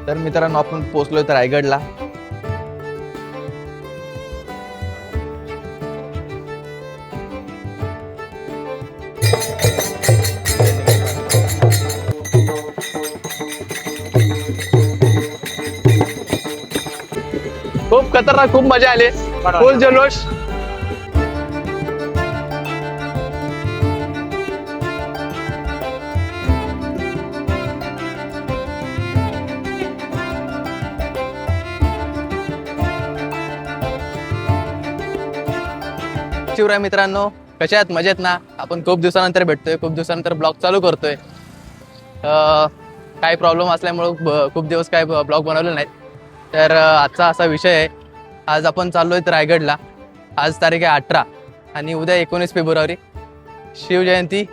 तर मित्रांनो आपण पोहोचलोय तर रायगडला. खूप खतरनाक, खूप मजा आली, फुल जल्लोष. शिवराय मित्रांनो, कशा आहेत? मजेत ना? आपण खूप दिवसानंतर भेटतोय, खूप दिवसानंतर ब्लॉग चालू करतोय. काही प्रॉब्लेम असल्यामुळे खूप दिवस काय ब्लॉग बनवले नाहीत. तर आजचा असा विषय आहे. आज आपण चाललोय तर रायगडला. आज तारीख आहे 18 आणि उद्या 19 फेब्रुवारी शिवजयंती.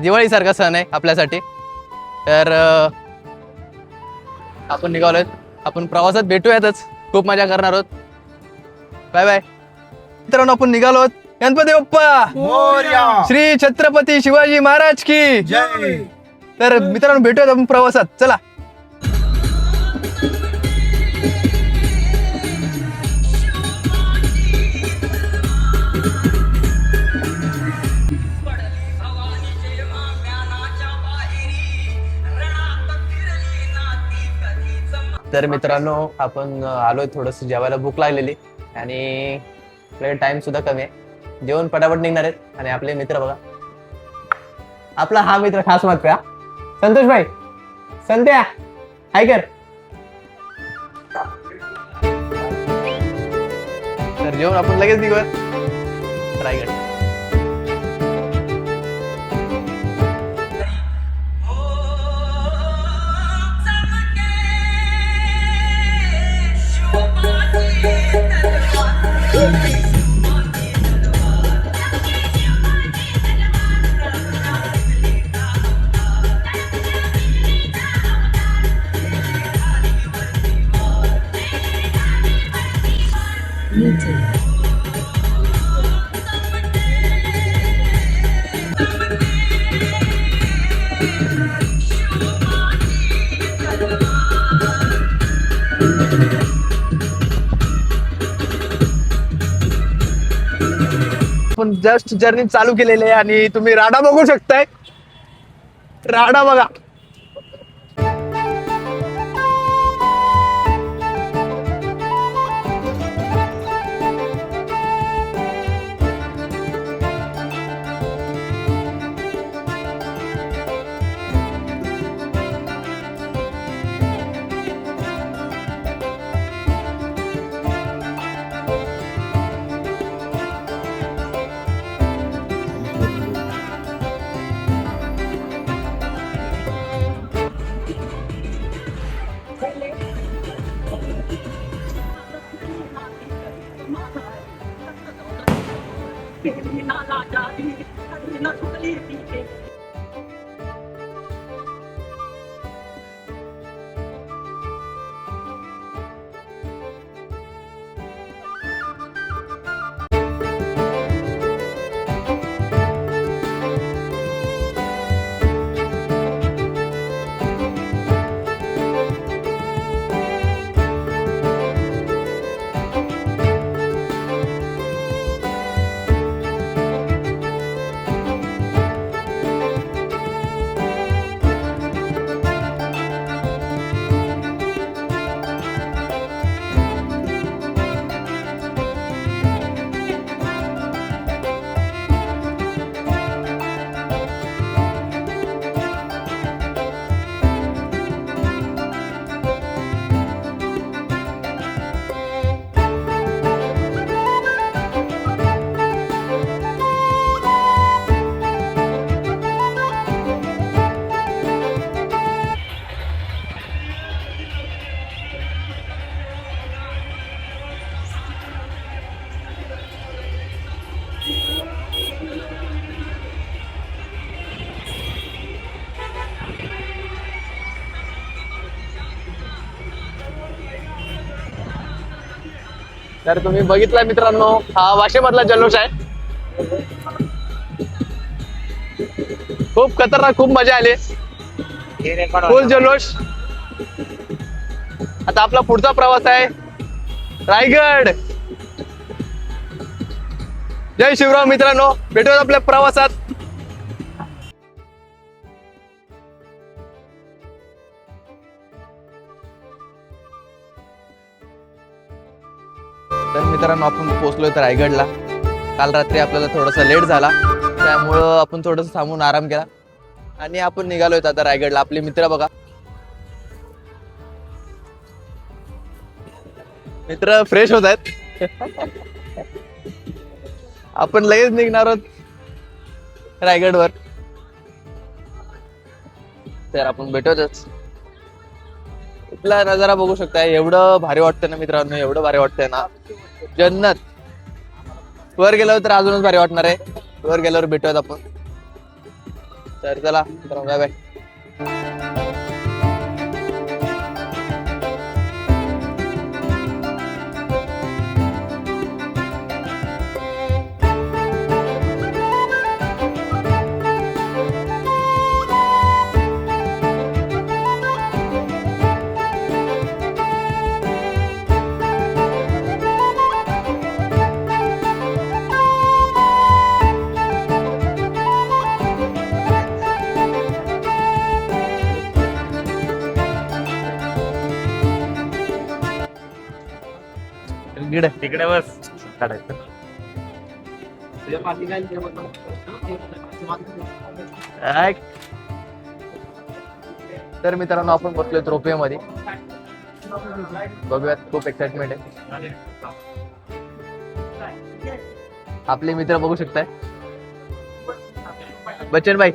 दिवाळीसारखा सण आहे आपल्यासाठी. तर आपण निघालोय. आपण प्रवासात भेटूयातच, खूप मजा करणार आहोत. बाय बाय मित्रांनो. आपण निघालो आहोत. गणपती बाप्पा मोरया. श्री छत्रपती शिवाजी महाराज की जय. तर मित्रांनो भेटूयात आपण प्रवासात. चला. तर मित्रांनो आपण आलोय, थोडस जेवायला भूक लागलेली आणि आपल्याकडे टाइम सुद्धा कमी आहे. जेवण पटापट निघणार आहेत. आणि आपले मित्र बघा, आपला हा मित्र खास मत का संतोष भाई, संत्या हाय कर. तर जेवण आपण लगेच निघूयात रायगड. आपण जस्ट जर्नी चालू केलेली आहे आणि तुम्ही राडा बघू शकताय. राडा बघा. तर तुम्ही बघितला मित्रांनो, हा वाशेमधला जल्लोष आहे. खूप खतरनाक, खूप मजा आली, फुल जल्लोष. आता आपला पुढचा प्रवास आहे रायगड. जय शिवराम मित्रांनो, भेटूयात आपल्या प्रवासात. तर मित्रांनो, आपण पोहोचलोय तर रायगडला. काल रात्री आपल्याला थोडासा लेट झाला, त्यामुळं आपण थोडस थांबून आराम केला आणि आपण निघालोय आता रायगडला. आपले मित्र बघा, मित्र फ्रेश होत आहेत. आपण लगेच निघणार आहोत रायगडवर. तर आपण भेटूच. इथला नजारा बघू शकता, एवढं भारी वाटतं ना मित्रांनो, एवढं भारी वाटतंय ना, जन्नत. वर गेल्यावर तर अजूनच भारी वाटणार आहे. वर गेल्यावर भेटूयात आपण. तर चला बाय बाय. तिकडे बस काढायचं. तर मित्रांनो, आपण बसलोय रोपवे मध्ये. बघूयात, खूप एक्साइटमेंट आहे. आपले मित्र बघू शकताय, बच्चन भाई.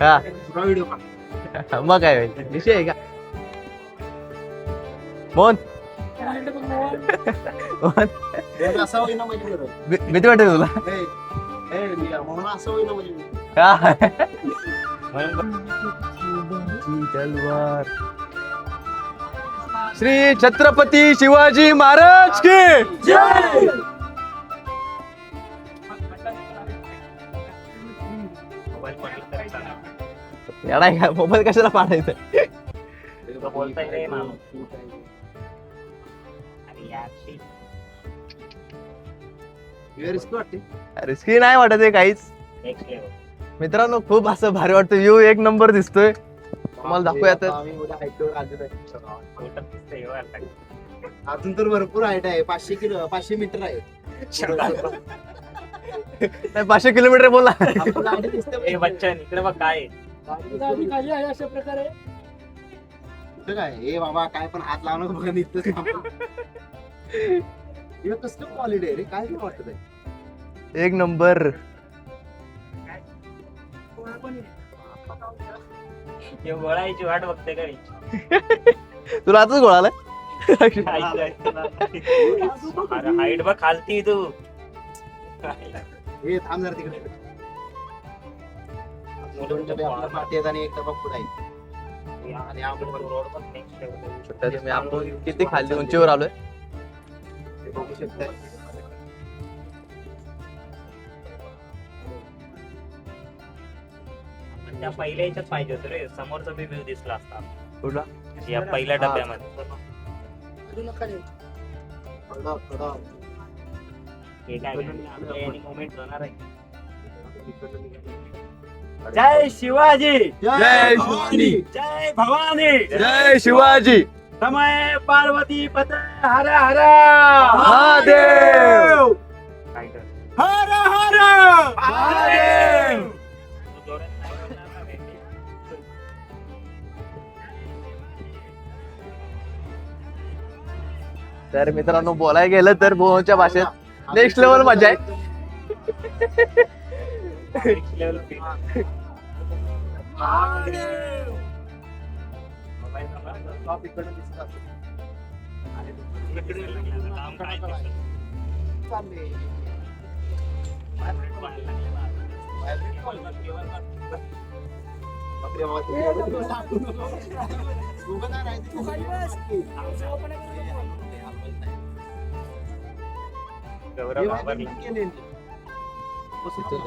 हा मग काय होईल, विषय आहे का मोहन? भीती वाटते तुला? श्री छत्रपती शिवाजी महाराज की जय. येणार का? मोबाईल कशाला पाडायचं? रिस्की नाही वाटत आहे काहीच. मित्रांनो, खूप असं भारी वाटतं. व्ह्यू एक नंबर दिसतोय. तुम्हाला दाखवूयात. अजून तर भरपूर हाईट आहे. 500 मीटर आहे. 500 किलोमीटर बोला. बच्चन इकडे बघ काय अशा प्रकारे काय हे बाबा, काय पण हात लावणं बघा. कसलं क्वालिटी आहे रे, काय वाटत आहे. एक नंबर. गोळायची वाट बघते का तुला आताच गोळाला? हाईट बघ खालती तू. हे थांब जरा तिकडे. पाठी आहेत आणि एक डबा पुढे आहे. आणि आपण किती खाली उंचीवर आलोय ते बघू शकताय. त्या पहिल्या याच्यात पाहिजे होतं रे, समोरचा बी व्ह्यू दिसला असता. कुठला? या पहिल्या डब्यामध्ये हे काय मोमेंट होणार आहे. जय शिवाजी, जय शिवाजी, जय भवानी, जय शिवाजी. समय पार्वती पते हर हर महादेव. हर हर महादेव. तर मित्रांनो, बोलायला गेलं तर भोवच्या भाषेत नेक्स्ट लेवल मजा आहे.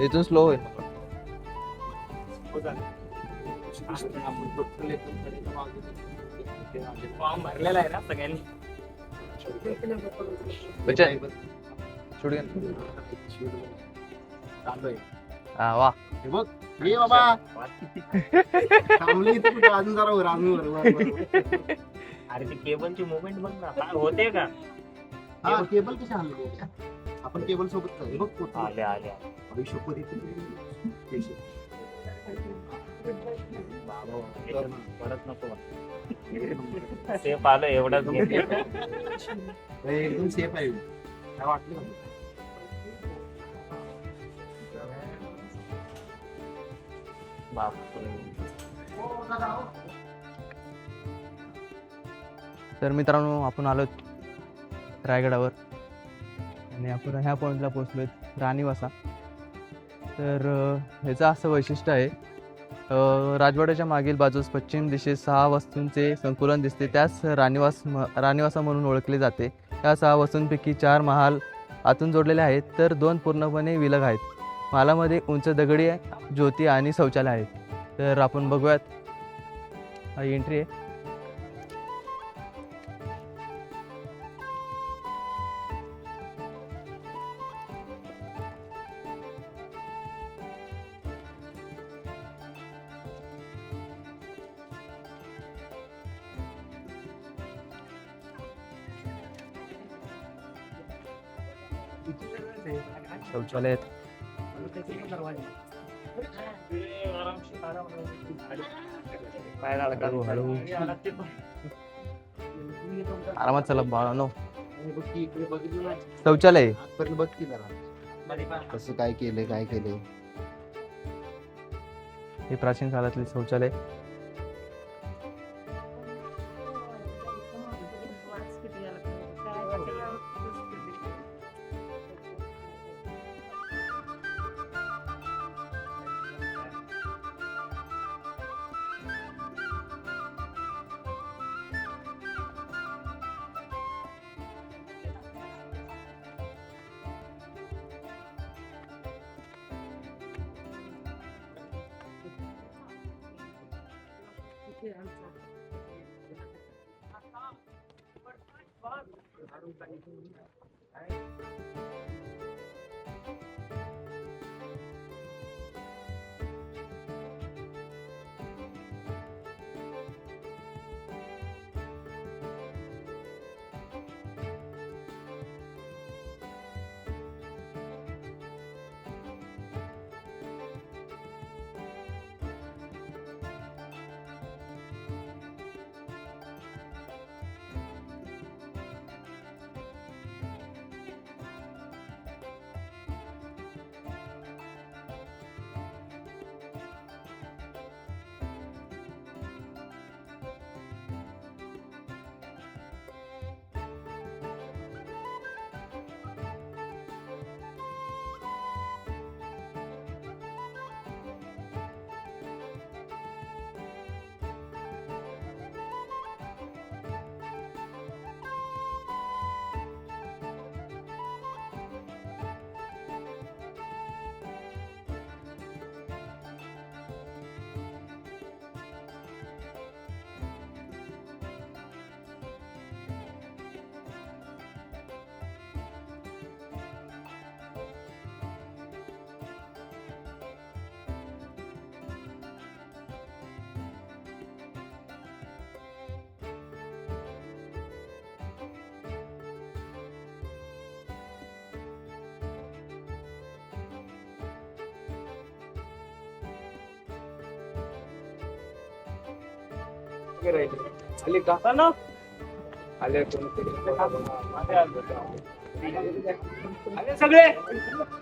इथून स्लो होईल. फॉर्म भरलेला आहे ना सगळ्यांनी. बच्चन शूट घे. चाललोय. हा वा. हे बघ हे बाबा थांबली इथे कुठे अजून जरा वर अजून वर. अरे ती केबलची मुवमेंट बघ ना, काय होते का? हा केबल कशी आणली आपण केबल सोबत हे बघ पोहोचलो. आले आले आयुष्यभर इथे बाबा, परत नको सेफ आलं एवढंच घेते. एकदम सेफ आहे काय वाटलं का? बापरे. तर मित्रांनो आपण आलो रायगडावर आणि आपण ह्या पॉईंटला पोहोचलोय राणीवासा. तर ह्याचं असं वैशिष्ट्य आहे, राजवाड्याच्या मागील बाजूस पश्चिम दिशेस 6 वास्तूंचे संकुलन दिसते, त्यास राणीवासा म्हणून ओळखले जाते. या 6 वास्तूंपैकी 4 महाल आतून जोडलेले आहेत, तर 2 पूर्णपणे विलग आहेत. महालामध्ये उंच दगडी ज्योती आणि शौचालय आहेत. तर आपण बघूयात, हा एंट्री आहे. शौचालय आहेत. हळू. आरामात चला बाळांनो. हे बघ की इकडे बघितलं ना, शौचालय आजपर्यंत बघ की जरा कसं काय केलंय. हे प्राचीन काळातले शौचालय. आले का आले सगळे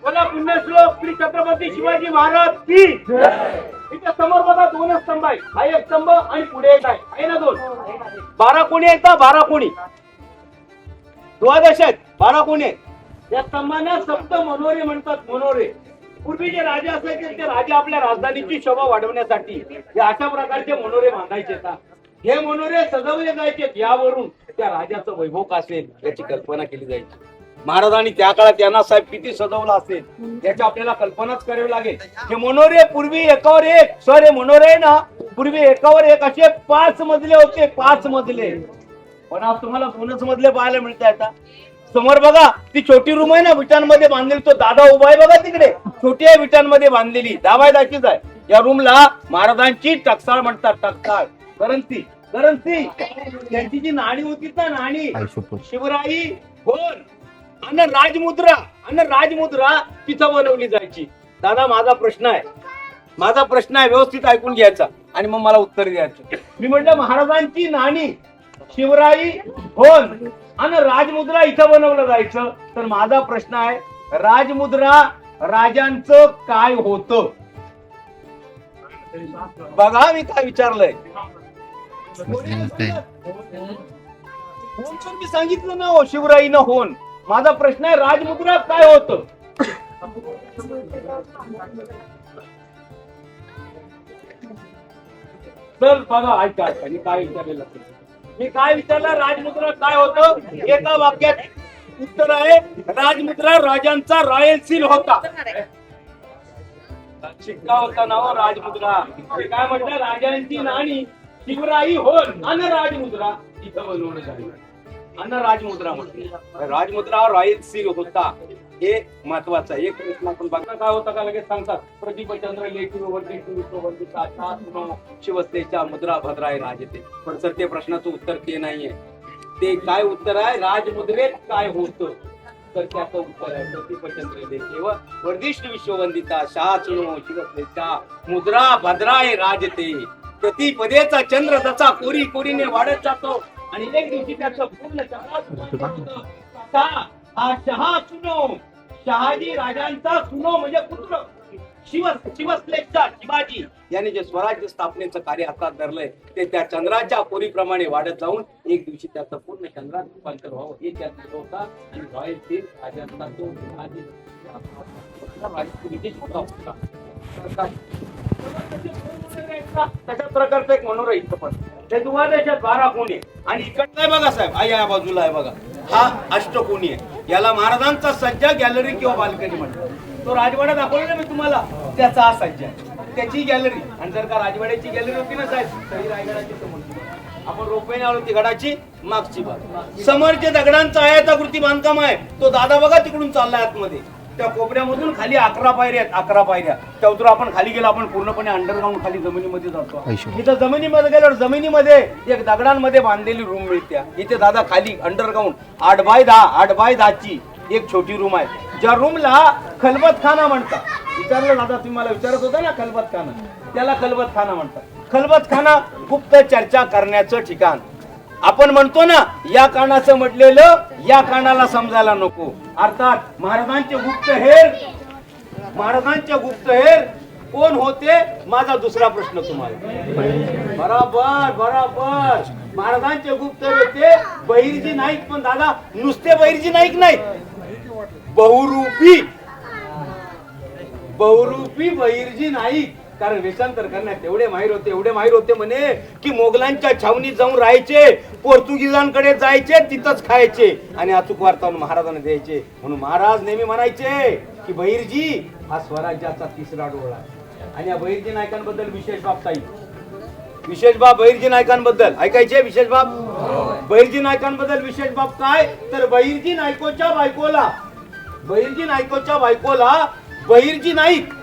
बोला पुण्यश्लोक श्री छत्रपती शिवाजी महाराज की इथे समोर बघा 2 स्तंभ आहे. हा एक स्तंभ आणि पुढे एक आहे ना 2. 12 कोणी आहेत का? 12 कोणी द्वादश आहेत. 12 कोणी आहेत. या स्तंभांना सप्त मनोरे म्हणतात. मनोरे पूर्वी जे राजे असायचे ते राजे आपल्या राजधानीची शोभा वाढवण्यासाठी हे अशा प्रकारचे मनोरे बांधायचे. हे मनोरे सजवले जायचे. यावरून त्या राजाचं वैभव असेल याची कल्पना केली जायची. महाराजांनी त्या काळात त्यांना साहेब किती सजवलं असेल याची आपल्याला कल्पनाच करावी लागेल. हे मनोरे पूर्वी एकावर एक, सर हे मनोरे ना पूर्वी एकावर एक असे 5 मजले होते, 5 मजले. पण आज तुम्हाला 2च मजले पाहायला मिळत आता. समोर बघा ती छोटी रूम आहे ना विटांमध्ये बांधलेली, तो दादा उभा आहे बघा तिकडे, छोटी आहे विटांमध्ये बांधलेली, दाबायदाचीच आहे. या रूमला महाराजांची टकसाळ म्हणतात, टकसाळ करंसी. करंसी त्यांची जी नाणी होती ना, नाणी शिवराई होन आणि राजमुद्रा तिथं बनवली जायची. दादा माझा प्रश्न आहे, व्यवस्थित ऐकून घ्यायचा आणि मग मला उत्तर द्यायचं. मी म्हटलं महाराजांची नाणी शिवराई होन आणि राजमुद्रा इथं बनवलं जायचं, तर माझा प्रश्न आहे राजमुद्रा राजांचं काय होतं? बघा मी काय विचारलंय. होन पण मी सांगितलं ना हो, शिवराई न होन. माझा प्रश्न आहे राजमुद्रा काय होतं? तर बघा ऐका, मी काय विचारलेलं, मी काय विचारलं राजमुद्रा काय होतं? एका वाक्यात उत्तर आहे राजमुद्रा राजांचा रॉयल सील होता, शिक्का होता ना हो राजमुद्रा. ते काय म्हटलं राजांची नाणी शिवराई होन आणि राजमुद्रा इथं बनवलं जाईल. आणि राजमुद्रा म्हटलं, राजमुद्रा रॉयल सील होता, हे महत्वाचं आहे. एक प्रश्न आपण बघा काय होता का लगेच सांगतात, प्रदीपचंद्र शिवस्तेच्या मुद्रा भद्राय राजते. पण सर ते प्रश्नाचं उत्तर ते नाहीये. ते काय उत्तर आहे राजमुद्रेत काय होतं, तर त्याचं उत्तर आहे प्रदीपचंद्र लेखी वर्धिष्ठ विश्ववंदिता शहा चुनो शिवस्तेच्या मुद्रा भद्राय राजते. प्रतिपदेचा चंद्र जसा कोरी कोरीने वाढत जातो आणि एक दिवशी त्याचं पूर्ण शहा चुनो, शहाजी राजांचा सुनो म्हणजे पुत्र शिवस्लेचा शिवाजी यांनी जे स्वराज्य स्थापनेचं कार्य हातात धरलंय ते त्या चंद्राच्या कोरीप्रमाणे वाढत जाऊन एक दिवशी त्याचं पूर्ण चंद्रात रूपांतर व्हावं हे त्यात होता. आणि रॉयल सील राजांचा तो तशा प्रकारचं एक मनोरं इथं पण ते द्वादशात 12 कोणी आणि इकडे बघा साहेब या बाजूला आहे बघा, हा अष्टकोनी आहे. याला महाराजांचा सज्जा गॅलरी किंवा बाल्कनी म्हणतात. तो राजवाडा दाखवला ना मी तुम्हाला, त्याचा हा सज्जा त्याची गॅलरी. आणि जर का राजवाड्याची गॅलरी होती ना साहेब तरी रायगडाची समोरची आपण रोपवेने आलो ती गडाची मागची बाजू, समोरचे दगडांचा आयताकृती बांधकाम आहे. तो दादा बघा तिकडून चाललाय आतमध्ये, त्या कोपऱ्यामधून खाली 11 पायऱ्या आहेत, 11 पायऱ्या. त्या उतरून आपण खाली गेलो, आपण पूर्णपणे अंडरग्राऊंड खाली जमिनीमध्ये जातो. इथं जमिनीमध्ये गेल्यावर जमिनीमध्ये एक दगडांमध्ये बांधलेली रूम मिळते. इथे दादा खाली अंडरग्राऊंड 8x10 ची एक छोटी रूम आहे, ज्या रूमला खलबतखाना म्हणतात. विचारलं दादा तुम्ही मला विचारत होता ना खलबतखाना, त्याला खलबतखाना म्हणतात. खलबतखाना गुप्त चर्चा करण्याचं ठिकाण. आपण म्हणतो ना या कानाचं म्हटलेलं या कानाला समजायला नको. अर्थात महाराजांचे गुप्तहेर कोण होते माझा दुसरा प्रश्न तुम्हाला. बरोबर महाराजांचे गुप्तहेर होते बहिर्जी नाईक. पण दादा नुसते बहिर्जी नाईक नाहीत, बहुरूपी बहिर्जी नाईक. कारण वेषांतर करण्यात एवढे माहीर होते म्हणे की मोगलांच्या छावणीत जाऊन राहायचे, पोर्तुगीजांकडे जायचे, तिथंच खायचे आणि अचूक वार्ता महाराजांना द्यायचे. म्हणून महाराज नेहमी म्हणायचे की बहिर्जी हा स्वराज्याचा तिसरा डोळा. आणि या बहिर्जी नायकांबद्दल विशेष बाब काही विशेष बाब बहिर्जी नायकांबद्दल ऐकायचे. विशेष बाब बहिर्जी नायकांबद्दल विशेष बाब काय तर बहिर्जी नायकोच्या बायकोला बहिर्जी नाईक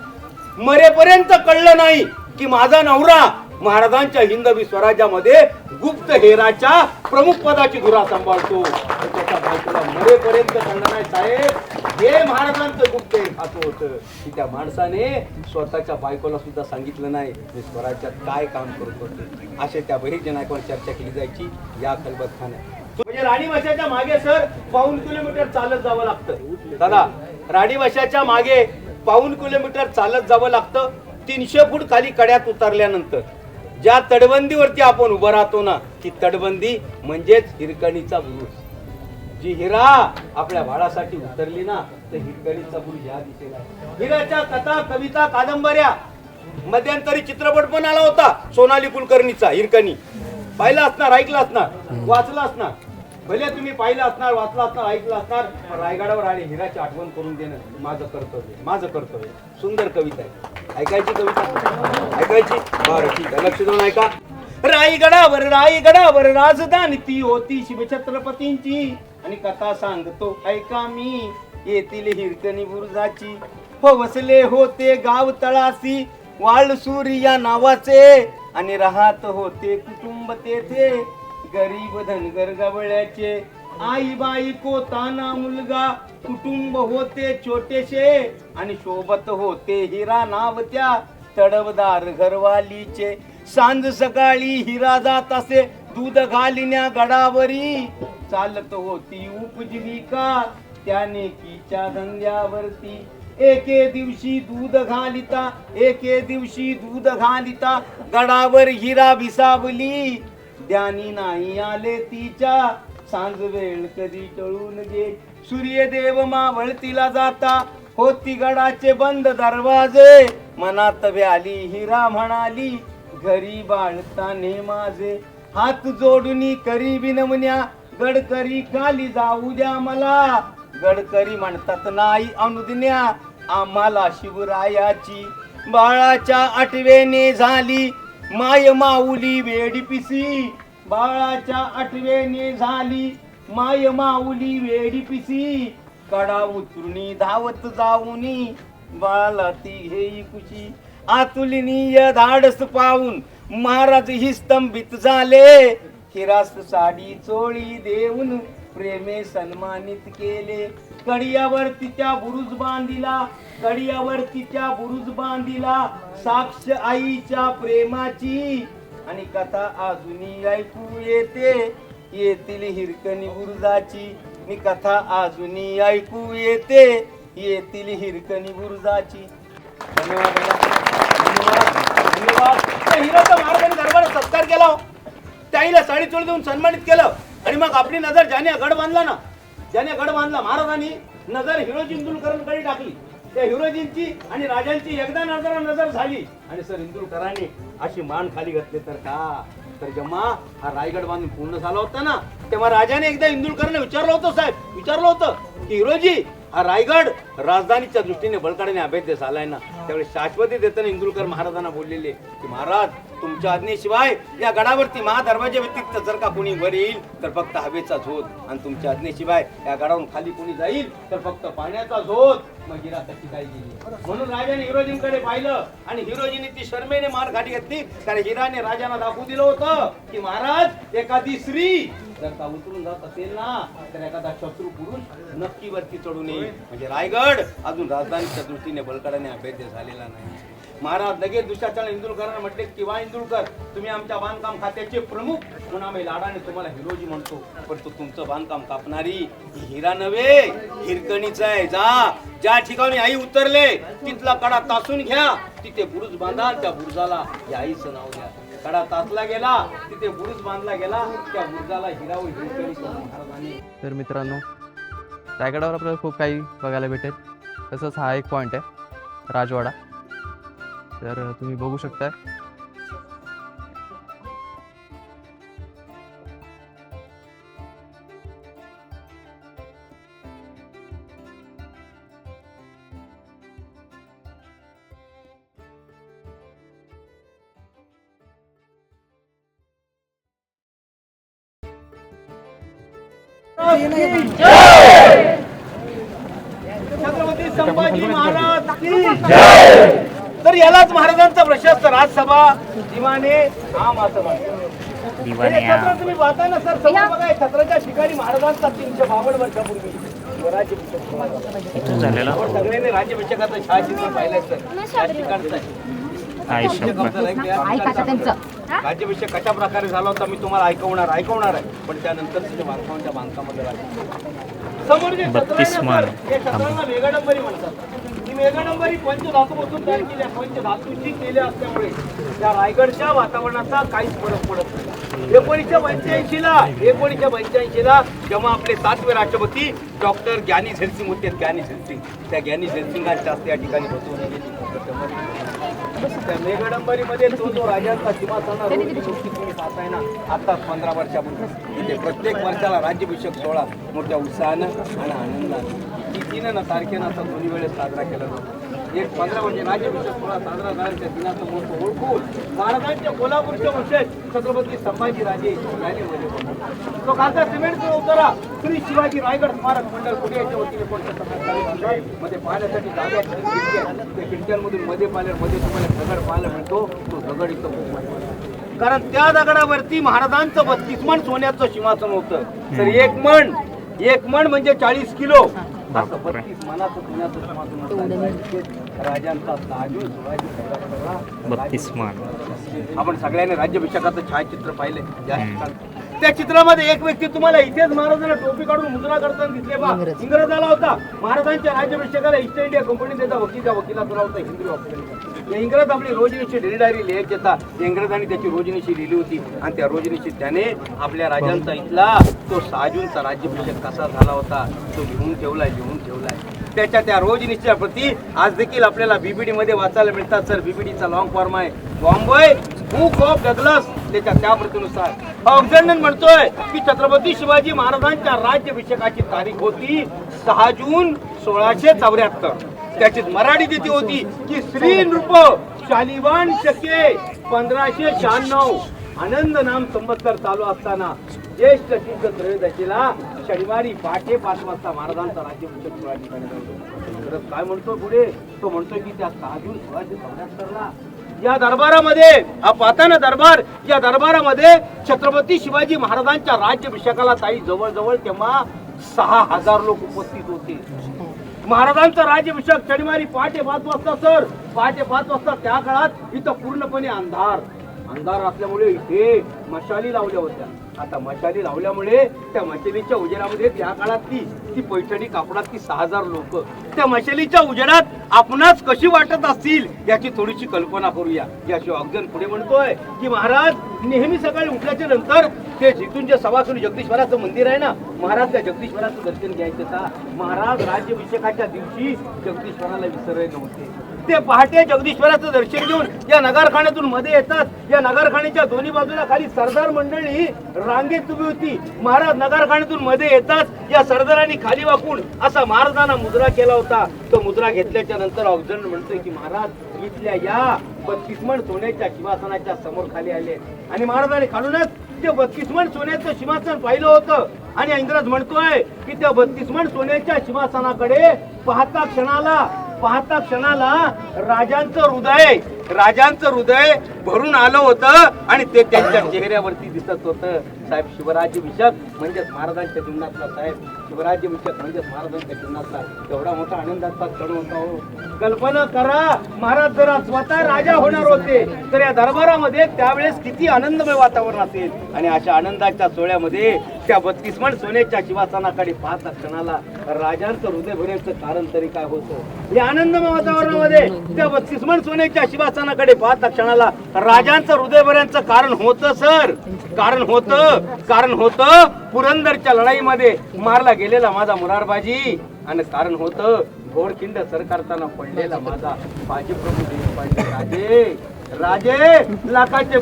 मरेपर्यंत कळलं नाही की माझा नवरा महाराजांच्या हिंदवी स्वराज्यामध्ये गुप्त हेराच्या प्रमुख पदाची धुरा सांभाळतो. त्याच्या बायकोला मरेपर्यंत कळलं नाही साहेब हे महाराजांचं गुप्त हेर खातं होतं की त्या माणसाने स्वतःच्या बायकोला सुद्धा सांगितलं नाही मी स्वराज्यात काय काम करत होते. असे त्या बहिर्जी नायकांवर चर्चा केली जायची या खलबतखान्यात. म्हणजे राणीवशाच्या मागे सर 1.5 किलोमीटर चालत जावं लागतं. दादा राणीवशाच्या मागे 1.5 किलोमीटर चालत जावं लागतं. 300 फूट खाली कड्यात उतरल्यानंतर ज्या तटबंदीवरती आपण उभं राहतो ना ती तटबंदी म्हणजेच हिरकणीचा बुरुज. जी हिरा आपल्या भाडासाठी उतरली ना तर हिरकणीचा बुरुज या दिशेला. हिराच्या कथा कविता कादंबऱ्या मध्यंतरी चित्रपट पण आला होता सोनाली कुलकर्णीचा हिरकणी. पाहिला असणार, ऐकला असणार, वाचला असणार. भले तुम्ही पाहिलं असणार, वाचलं असणार, ऐकलं असणार, पण रायगडावर आले हिराची आठवण करून देणं माझं कर्तव्य, माझं कर्तव्य. सुंदर कविता आहे, ऐकायची कविता, ऐकायची. बरं ठीक आहे, लक्ष देऊन ऐका. रायगडावर राजधानी ती होती शिवछत्रपतींची, आणि कथा सांगतो ऐका मी येथील हिरकणी बुरुजाची. वसले होते गाव तळाशी वाळसूर या नावाचे, आणि राहत होते कुटुंब तेथे गरीब धनगर गवळ्याचे. आई बाई कोताना मुलगा कुटुंब होते छोटेशे, आणि सोबत होते हिरा नाव त्या तडवदार घरवालीचे. सांज सकाळी हिरा जात असे दूध घालिन्या गडावरी, चालत होती उपजीविका त्याने कीच्या धंद्यावरती. एके दिवशी दूध घालिता गडावर हिरा विसावली, द्यानी नाही आले तिच्या सांज वेळ कधी टळून गे. सूर्यदेव मावळतीला जाता होती गडाचे बंद दरवाजे, मनात व्याली हिरा म्हणाली घरी बाळताने माझे. हात जोडून करी विनवण्या गडकरी खाली जाऊ द्या मला, गडकरी म्हणतात नाही अनुज्ञा आम्हाला शिवरायाची. बाळाच्या आठवेने झाली माय माऊली वेडी पिसी, बाळाच्या आठवेने झाली माय माऊली वेडी पिसी. कडा उतरुनी धावत जाऊनी बाळाला ती घेई कुशी. आतुलनीय धाडस पाहून महाराज ही स्तंभित झाले, हिरास साडी चोळी देऊन प्रेमे सन्मानित केले. कडियावर तिच्या बुरुज बांधिला साक्ष आईच्या प्रेमाची, आणि कथा अजूनही ऐकू येते येथील हिरकणी बुरुजाची. आणि कथा अजूनही ऐकू येते येथील हिरकणी बुरुजाची. धन्यवाद धन्यवाद. त्या हिराचा महाराजांनी दरबारात सत्कार केला, त्याईला साडी चोळी देऊन सन्मानित केलं, आणि मग आपली नजर ज्याने गड बांधला महाराजांनी नजर हिरोजी इंदुलकरांकडे टाकली. त्या हिरोजींची आणि राजांची एकदा नजर झाली, आणि सर इंदुलकरांनी अशी मान खाली घातली. तर जेव्हा हा रायगड बांधून पूर्ण झाला होता ना, तेव्हा राजाने एकदा इंदुलकरांना विचारलं होतं की हिरोजी हा रायगड राजधानीच्या दृष्टीने बळकटीने अभेद्य झालाय ना. त्यावेळी शाश्वती देताना इंदुलकर महाराजांना बोललेले की महाराज तुमच्या आज्ञेशिवाय या गडावरती महादरवाजा व्यतिरिक्त जर का कोणी वर येईल तर फक्त हवेचा झोत, आणि तुमच्या आज्ञेशिवाय या गडावरून खाली कोणी जाईल तर फक्त पाण्याचा झोत. मग हिरा तशी काय गेली. म्हणून राजाने हिरोजींकडे पाहिलं, आणि हिरोजीने ती शर्मेने मार खाली घेतली, कारण हिराने राजांना दाखवू दिलं होतं की महाराज एखादी स्त्री जर का उतरून जात असेल ना तर एखादा शत्रू पुरुष नक्की वरती चढून येईल. म्हणजे रायगड अजून राजधानीच्या दृष्टीने बळकटीने अभेद्य झालेला नाही. महाराज लगेच दुसऱ्या इंदुलकरांना म्हटले किंवा इंदुलकर तुम्ही आमच्या बांधकाम खात्याचे प्रमुख म्हणून आम्ही लाडाने तुम्हाला हिरोजी म्हणतो, पण तो तुमचं बांधकाम कापणारी ही हिरा नव्हे हिरकणीच आहे. ज्या ठिकाणी आई उतरले तिथला कडा तासून घ्या, तिथे बुरुज बांधा, त्या बुरुजाला या आईचं नाव द्या. कडा तासला गेला तिथे बुरुज बांधला गेला, त्या बुरुजाला हिरा व हिरकणी महाराजांनी. तर मित्रांनो रायगडावर आपल्याला खूप काही बघायला भेटेल. तसंच हा एक पॉईंट आहे राजवाडा, तर तुम्ही बघू शकता. छत्रपती संभाजी महाराज की जय. तर यालाच महाराजांचा प्रशस्त राजसभा दिवाने आम असं म्हणतात. तुम्ही पाहता ना सर, समोर बघा छत्राच्या ठिकाणी महाराजांचा 352 वर्षापूर्वी सगळ्यांनी राज्याभिषेकाचं छायाचित्र पाहिलंय सर. या ठिकाणचं राज्याभिषेक कशा प्रकारे झाला होता मी तुम्हाला ऐकवणार आहे, पण त्यानंतर तुझ्या बांधकामामध्ये समोर जे छत्रांना मेघडंबरी म्हणतात. ही मेघडंबरी पंचधातूपासून तयार केली, पंचधातूची केली असल्यामुळे त्या रायगडच्या वातावरणाचा काहीच फरक पडत नाही. 1985 ला जेव्हा आपले 7वे राष्ट्रपती डॉक्टर ज्ञानी झैल सिंग होते, त्या ज्ञानी झैल सिंगांच्या हस्ते या ठिकाणी बसवली गेली. त्या मेघडंबरीमध्ये जो राजांचा सिंहासनावर मूर्ती तुम्ही पाहताय ना, आता 15 वर्षापूर्वी इथे प्रत्येक वर्षाला राज्याभिषेक सोहळा मोठ्या उत्साहानं आणि आनंदानं ही 3 तारखेनं आता दोन्ही वेळेस साजरा केला जातो. एक 15 म्हणजे राज्याभिषेक सोहळा साजरा झाल्याच्या दिनाचं महत्व ओळखून महाराजांच्या कोल्हापूरचे वंशज छत्रपती संभाजी राजे रॅलीमध्ये तो खालचा सिमेंटचा उतारा श्री शिवाजी रायगड स्मारक मंडळ पुणे याच्या वतीने मध्ये पाहण्यासाठी जागा त्या खिडक्यांमधून मध्ये पाहिल्यामध्ये तुम्हाला दगड पाहायला मिळतो. तो दगड इथं खूप महत्त्वाचा आहे. कारण त्या दगडावरती महाराजांचं 32 मन सोन्याचं सिंहासन होतं. तर एक मन म्हणजे 40 किलो असं 32 मनाचं सोन्याचं सिंहासन राजांचा साजू शिवाजी 32 मान. आपण सगळ्यांनी राज्याभिषेकाचं छायाचित्र पाहिले. त्या चित्रामध्ये एक व्यक्ती तुम्हाला इथेच महाराजांना टोपी काढून मुद्रा करताना दिसले बा. इंग्रज आला होता महाराजांच्या राज्याभिषेकाला ईस्ट इंडिया कंपनी त्याचा वकिलाचा नाव होता हिंद्री ऑफिसर. या इंग्रज आपली रोजनीची डेली डायरी लिहायची होता. इंग्रजांनी त्याची रोजनीशी लिहिली होती आणि त्या रोजनीशी त्याने आपल्या राजांचा इथला तो साजूंचा राज्याभिषेक कसा झाला होता तो लिहून ठेवलाय. त्याच्या त्या रोजनीच्या प्रती आज देखील आपल्याला बीबीडी मध्ये वाचायला मिळतात. सर बीबीडीचा लॉंग फॉर्म आहे बॉम्बे बुक ऑफ डगलस. त्या प्रतिनुसार ऑक्झंडन म्हणतोय की छत्रपती शिवाजी महाराजांच्या राज्याभिषेकाची तारीख होती 6 जून 1674. त्याची मराठी तिथी होती की श्री नृप शालिवान शके 1596. आनंद नाम संवत्सर चालू असताना ज्येष्ठ शुद्ध त्रयोदशीला शनिवारी पहाटे 5 वाजता महाराजांचा राज्याभिषेक सोहळा ठिकाणी झाला. काय म्हणतो पुढे तो म्हणतोय की त्या 6 जून 1674ला या दरबारामध्ये पाहता ना दरबार, या दरबारामध्ये छत्रपती शिवाजी महाराजांच्या राज्याभिषेकाला ताई जवळजवळ तेव्हा 6000 लोक उपस्थित होते. महाराजांचा राज्याभिषेक शनिवारी पहाटे 5 वाजता. सर पहाटे 5 वाजता त्या काळात इथं पूर्णपणे अंधार असल्यामुळे इथे मशाली लावल्या होत्या. आता मशाली लावल्यामुळे त्या मशालीच्या उजेडामध्ये त्या काळात ती पैठणी कापडात 6000 लोक त्या मशालीच्या उजेडात आपणास कशी वाटत असतील याची थोडीशी कल्पना करूया. याशिवाय अगदी पुढे म्हणतोय की महाराज नेहमी सकाळी उठल्याच्या नंतर ते जिथून जे सभासुनी जगदीश्वराचं मंदिर आहे ना, महाराज त्या जगदीश्वराचं दर्शन घ्यायचं का. महाराज राज्याभिषेकाच्या दिवशी जगदीश्वराला विसरले नव्हते. ते पहाटे जगदीश्वराचं दर्शन घेऊन या नगरखान्यातून मध्ये येतात. या नगरखान्याच्या दोन्ही बाजूला खाली सरदार मंडळी रांगेत उभी होती. महाराज नगरखान्यातून मध्ये येतात या सरदारांनी खाली वाकून असा महाराजांना मुद्रा केला होता. तो मुद्रा घेतल्याच्या नंतर ऑक्झंडन म्हणतोय की महाराज इथल्या या 32 मन सोन्याच्या सिंहासनाच्या समोर खाली आले आणि महाराजांनी खालूनच ते 32 मन सोन्याचं सिंहासन पाहिलं होतं. आणि इंग्रज म्हणतोय की त्या 32 मन सोन्याच्या सिंहासनाकडे पाहता क्षणाला राजांचं हृदय भरून आलं होतं आणि ते त्यांच्या चेहऱ्यावरती दिसत होतं. साहेब शिवराज्याभिषेक म्हणजेच महाराजांच्या जीवनातला साहेब शिवराज्याभिषेक म्हणजेच महाराजांच्या जीवनातला एवढा मोठा आनंदाचा क्षण होता. हो कल्पना करा, महाराज जरा स्वतः राजा होणार होते तर या दरबारामध्ये त्यावेळेस किती आनंदमय वातावरण असेल. आणि अशा आनंदाच्या सोहळ्यामध्ये त्या 32 मन सोन्याच्या सिंहासनाकडे पाहता क्षणाला राजांचं हृदय भरण्याचं कारण तरी काय होतं. या आनंदमय वातावरणामध्ये त्या 32 मन सोन्याच्या सिंहासनाकडे पाहता क्षणाला राजांचं हृदय भरण्याचं कारण होतं. सर कारण होतं पुरंदरच्या लढाईमध्ये मारला गेलेला माझा मुरारबाजी आणि कारण होतं घोडखिंड सर करताना पडलेला माझा बाजीप्रभू देशपांडे. राजे लाखाचे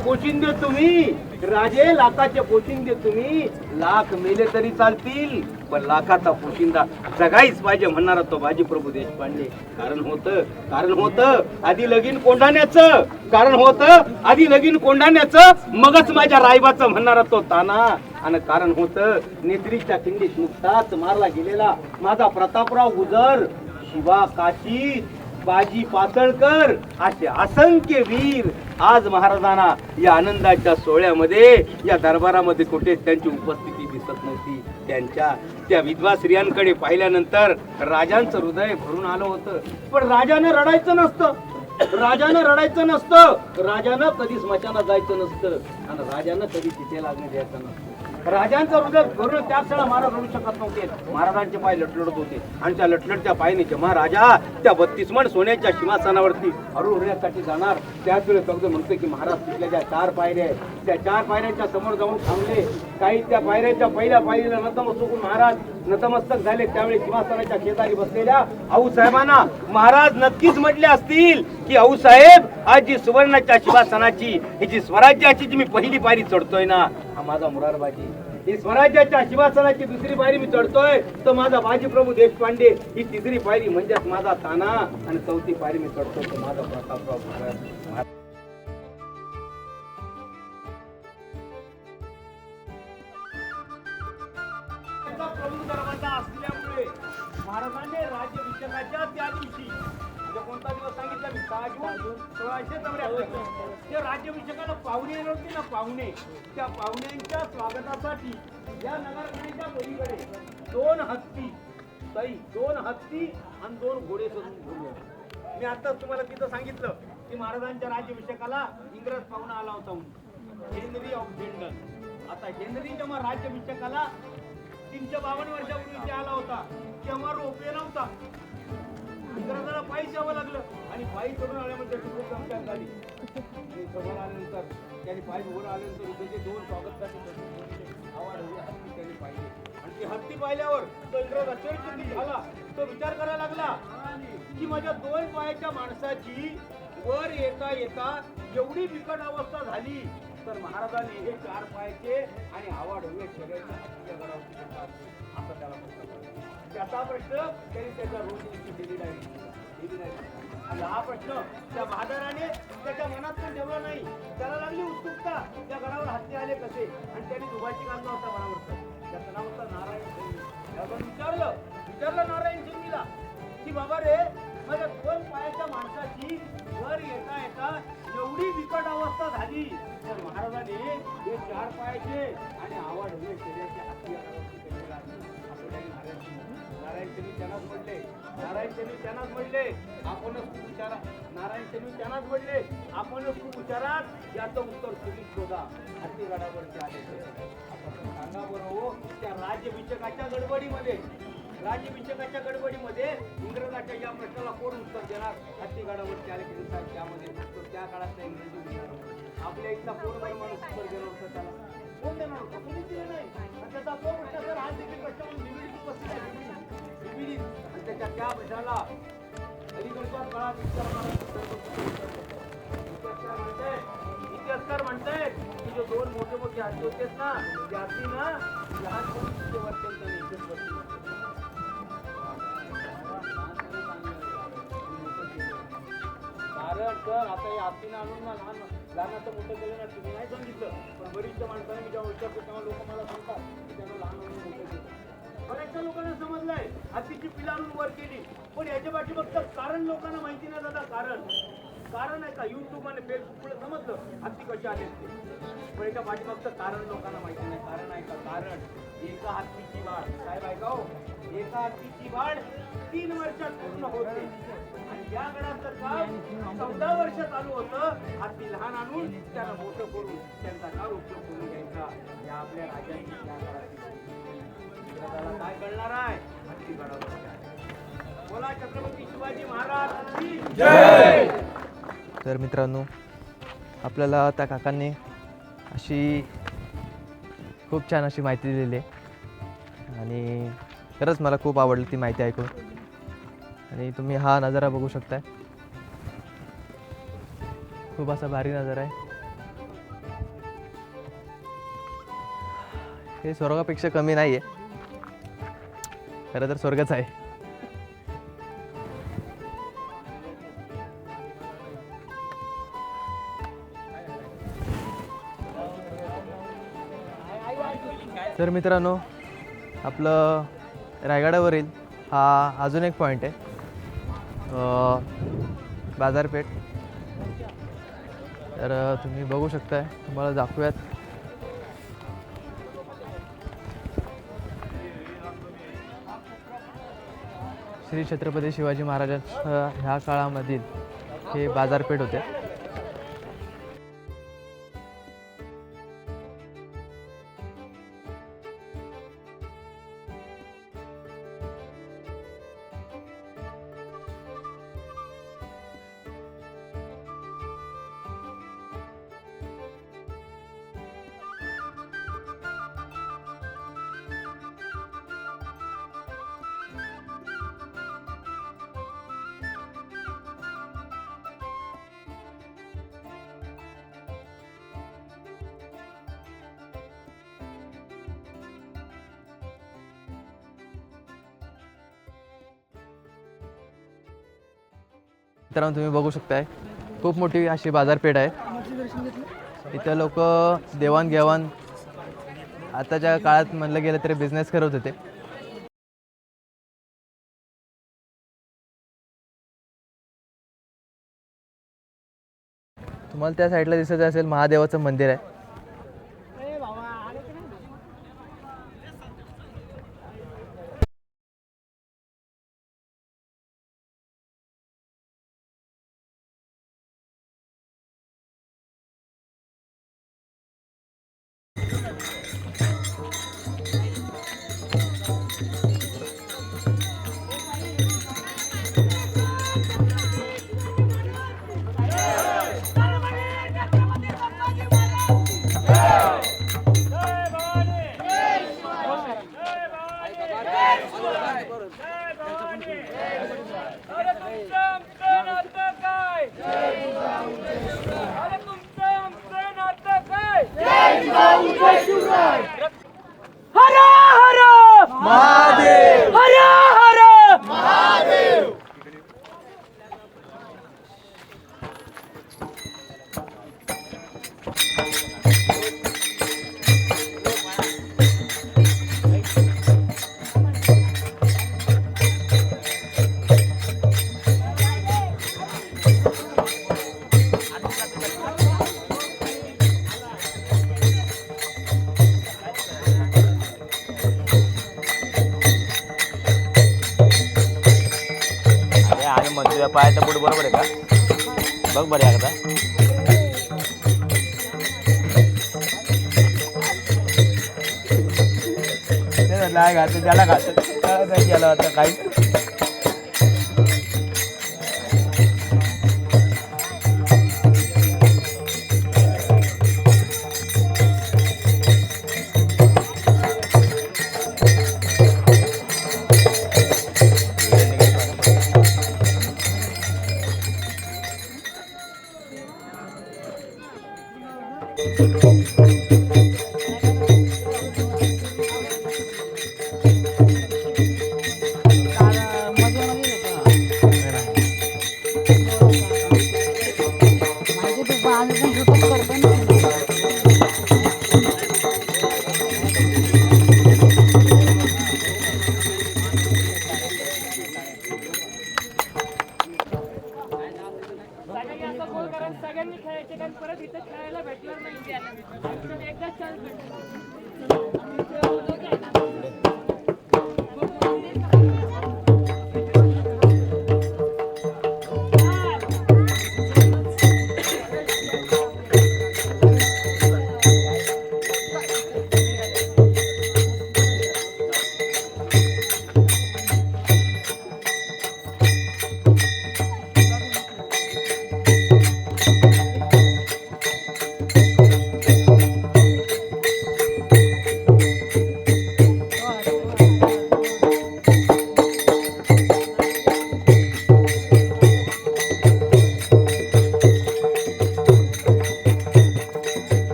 पोशिंदे तुम्ही लाख मेले तरी चालतील पण लाखाचा पोशिंदा जगाईच पाहिजे म्हणणारा तो बाजीप्रभू देशपांडे. कारण होतं आधी लगीन कोंढाण्याचं मगच माझ्या रायबाचं म्हणणारा तो ताना. आणि कारण होतं नेत्रीच्या खिंडीत नुकताच मारला गेलेला माझा प्रतापराव गुजर, शिवा काशी, बाजी पातळकर असे असंख्य वीर आज महाराजांना या आनंदाच्या सोहळ्यामध्ये या दरबारामध्ये कुठे त्यांची उपस्थिती दिसत नव्हती. त्या विधवा स्त्रियांकडे पाहिल्यानंतर राजांचं हृदय भरून आलं होतं. पण राजानं रडायचं नसतं, राजानं कधी स्मशानात जायचं नसतं आणि राजानं कधी तिथे लागणं द्यायचं नसतं. राजांचं हृदय भरून त्या क्षणाला महाराज रडू शकत नव्हते. महाराजांचे पाय लटलटत होते आणि त्या लटलटच्या पायाने जेव्हा राजा त्या 32 मन सोन्याच्या सिंहासनावरती हरवण्यासाठी जाणार त्याच वेळेस अगदी म्हणतोय की महाराज तिथल्या ज्या 4 पायऱ्या आहेत त्या 4 पायऱ्यांच्या समोर जाऊन थांबले काही त्या पायऱ्याच्या पहिल्या पायरीला नतमस्तक महाराज नतमस्तक झाले. त्यावेळी सिंहासनाच्या शेजारी बसलेल्या आऊसाहेबांना महाराज नक्कीच म्हटले असतील की आऊसाहेब, आज जी सुवर्णाच्या सिंहासनाची ही जी स्वराज्याची जी मी पहिली पायरी चढतोय ना, हा माझा मुरारबाजी. ही स्वराज्याच्या सिंहासनाची दुसरी पायरी मी चढतोय, तर माझा बाजीप्रभू देशपांडे. ही तिसरी पायरी म्हणजेच माझा ताना, आणि चौथी पायरी मी चढतोय तर माझा प्रतापराव महाराज. प्रमुख दरवाजा असल्यामुळे महाराजांनी राज्याभिषेकाच्या त्या दिवशी, म्हणजे कोणता दिवस सांगितला मी, 6 जून 1674, ते राज्याभिषेकाला पाहुणे येणार होते ना, पाहुणे. त्या पाहुण्यांच्या स्वागतासाठी या नगरखान्याच्या पलीकडे 2 हत्ती आणि 2 घोडे सजून ठेवले. मी आताच तुम्हाला तिथं सांगितलं की महाराजांच्या राज्याभिषेकाला इंग्रज पाहुणा आला होता म्हणून, हेनरी ऑफ जेंडन. आता हेनरी जेव्हा राज्याभिषेकाला 352 वर्षापूर्वी आला होता, तेव्हा रोपे नव्हता. इंग्रजाला पायी जावं लागलं, आणि पायी चढून आल्यानंतर खूप चमत्कार झाली. आणि समोर आल्यानंतर त्यांनी पायी वर आल्यानंतर उद्याचे 2 स्वागतासाठी आवाज हत्ती त्यांनी पाहिले. आणि ती हत्ती पाहिल्यावर तो इंग्रज आश्चर्यचकित झाला. तो विचार करायला लागला की माझ्या 2 पायाच्या माणसाची वर येता येता एवढी बिकट अवस्था झाली, तर महाराजांनी हे 4 पायाचे आणि आवाड हुए शरीराच्या हत्तीच्या गडावरती घेतला असं त्याला प्रश्न पडला. त्याचा प्रश्न त्यांनी त्याच्या रोजची दिली नाही. आणि हा प्रश्न त्या महाराजाने त्याच्या मनात पण ठेवला नाही. त्याला लागली उत्सुकता, त्या गडावर हत्ती आले कसे, आणि त्यांनी दुभाची घातला होता मनावरचा. त्याचं नाव होतं नारायण सिंग. आपण विचारलं नारायण सिंगला की बाबा रे, माझ्या 2 पायाच्या माणसाची वर येता येता एवढी बिकट अवस्था झाली, तर महाराजांनी हे 4 पायाचे आणि आवाड हुए शरीराचे हत्ती असं त्यांनी नारायण सिंग त्यांनाच म्हणले. आपणच खूप विचारा. नारायण सिंग त्यांनाच म्हणले, आपणच खूप विचारात, याचं उत्तर तुम्ही शोधा. हत्ती गडावरती आले आपण सांगा बरं हो. त्या राज्याभिषेकाच्या गडबडीमध्ये इंग्रजाच्या या प्रश्नाला कोण उत्तर देणार? हत्ती गडावरती आले की त्यामध्ये त्या काळात इंग्रजी विचार आपल्या इथला कोण माणूस उत्तर देणार होतं? त्याला कोण देणार होतं? कोणीच दिलं नाही. त्याचा तो प्रश्न जर आज देखील प्रश्न म्हणून निवडीत उपस्थित आहे, आणि त्याच्या त्या प्रश्नाला अलीकडच्या काळात इतिहासकार म्हणतायत की जो 2 मोठे हत्ती होतेच ना, त्या हत्ती ना लहानपणी वर्तन कारण सर आता हे हत्तीनं आणून ना लहानाचं मोठं केलं ना, तुम्ही नाही सांगितलं, पण बरीचशा माणसाने मी जेव्हा विचारतो तेव्हा लोक मला सांगतात की त्यांना लहान म्हणून मोठं केलं. बऱ्याचशा लोकांना समजलंय हत्तीची पिलं आणून वर केली, पण याच्या पाठीमागचं कारण लोकांना माहिती नाही. दादा कारण आहे का? युट्यूब आणि फेसबुक पुढे समजलं हत्ती कशी आले असते, पण याच्या पाठीमागचं कारण लोकांना माहिती नाही. कारण आहे का? कारण एका हत्तीची वाढ, साहेब ऐका हो, एका हत्तीची वाढ 3 वर्षात पूर्ण होते, आणि या गडाचं काम 14 वर्ष चालू होतं. हत्ती लहान आणून त्याला मोठं करून त्यांचा काळ उपयोग करून घ्यायचा. या आपल्या राजांची या काळात काय कळणार आहे? हत्ती गडावर बोला छत्रपती शिवाजी महाराज की जय. तर मित्रांनो, आपल्याला त्या काकांनी अशी खूप छान अशी माहिती दिलेली आहे, आणि खरंच मला खूप आवडली ती माहिती ऐकून. आणि तुम्ही हा नजारा बघू शकताय, खूप असा भारी नजारा आहे. हे स्वर्गापेक्षा कमी नाही आहे, खरं तर स्वर्गच आहे. तर मित्रांनो, आपलं रायगडावरील हा अजून एक पॉईंट आहे, बाजारपेठ. तर तुम्ही बघू शकताय, तुम्हाला दाखवूयात. श्री छत्रपती शिवाजी महाराजांच्या ह्या काळामधील हे बाजारपेठ होते. मित्रांनो तुम्ही बघू शकताय खूप मोठी अशी बाजारपेठ आहे. इथं लोक देवाणघेवाण आताच्या काळात म्हणलं गेलं तरी बिझनेस करत होते. तुम्हाला त्या साईडला दिसत असेल महादेवाचं मंदिर आहे. आणि म्हणतो पायाचा बोट बरोबर आहे का बघ बरं एकदा. नाही घात त्याला घात गेला आता काही.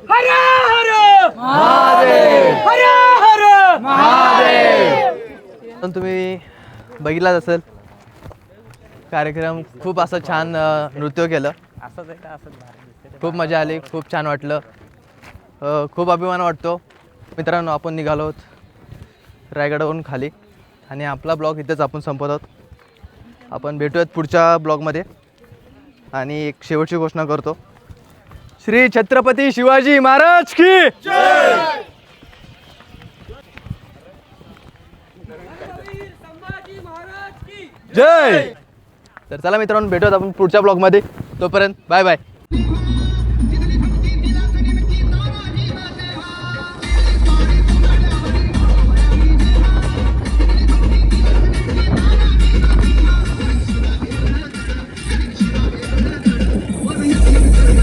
हर हर महादेव, हर हर महादेव. पण तुम्ही बघितलाच असेल कार्यक्रम, खूप असं छान नृत्य केलं, असंच आहे का असंच खूप मजा आली, खूप छान वाटलं. खूप अभिमान वाटतो. मित्रांनो, आपण निघालो आहोत रायगडावरून खाली आणि आपला ब्लॉग इथेच आपण संपत आहोत. आपण भेटूयात पुढच्या ब्लॉगमध्ये. आणि एक शेवटची घोषणा करतो, श्री छत्रपती शिवाजी महाराज की जय. तर चला मित्रांनो, भेटूयात आपण पुढच्या ब्लॉगमध्ये. तोपर्यंत बाय बाय.